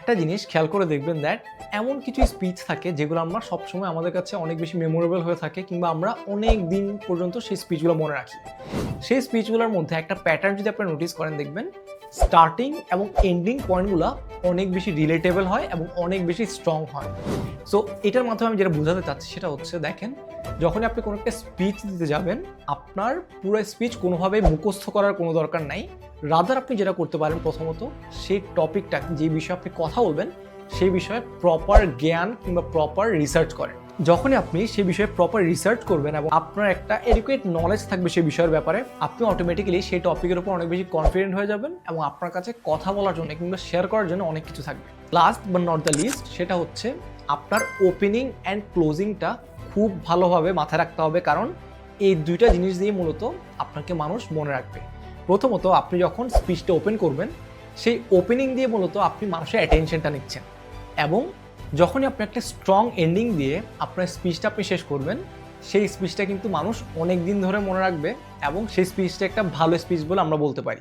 একটা জিনিস খেয়াল করে দেখবেন দ্যাট এমন কিছু স্পিচ থাকে যেগুলো আমরা সবসময় আমাদের কাছে অনেক বেশি মেমোরেবল হয়ে থাকে, কিংবা আমরা অনেক দিন পর্যন্ত সেই স্পিচগুলো মনে রাখি। সেই স্পিচগুলোর মধ্যে একটা প্যাটার্ন যদি আপনারা নোটিস করেন, দেখবেন স্টার্টিং এবং এন্ডিং পয়েন্টগুলো অনেক বেশি রিলেটেবল হয় এবং অনেক বেশি স্ট্রং হয়। সো এটার মাধ্যমে আমি যেটা বোঝাতে চাচ্ছি সেটা হচ্ছে, দেখেন যখনই আপনি কোনো একটা স্পিচ দিতে যাবেন, আপনার পুরো স্পিচ কোনোভাবে মুখস্থ করার কোনো দরকার নাই। রাদার আপনি যেটা করতে পারেন, প্রথমত সেই টপিকটা, যে বিষয়ে আপনি কথা বলবেন সেই বিষয়ে প্রপার জ্ঞান কিংবা প্রপার রিসার্চ করেন। যখনই আপনি সেই বিষয়ে প্রপার রিসার্চ করবেন এবং আপনার একটা এডুকেট নলেজ থাকবে সেই বিষয়ের ব্যাপারে, আপনি অটোমেটিক্যালি সেই টপিকের উপর অনেক বেশি কনফিডেন্ট হয়ে যাবেন এবং আপনার কাছে কথা বলার জন্য কিংবা শেয়ার করার জন্য অনেক কিছু থাকবে। Last but not the least, সেটা হচ্ছে আপনার ওপেনিং অ্যান্ড ক্লোজিংটা খুব ভালোভাবে মাথায় রাখতে হবে, কারণ এই দুইটা জিনিস দিয়ে মূলত আপনাকে মানুষ মনে রাখবে। প্রথমত, আপনি যখন স্পিচটা ওপেন করবেন, সেই ওপেনিং দিয়ে মূলত আপনি মানুষের অ্যাটেনশনটা নিচ্ছেন, এবং যখনই আপনি একটা স্ট্রং এন্ডিং দিয়ে আপনার স্পিচটা আপনি শেষ করবেন, সেই স্পিচটা কিন্তু মানুষ অনেক দিন ধরে মনে রাখবে এবং সেই স্পিচটা একটা ভালো স্পিচ বলে আমরা বলতে পারি।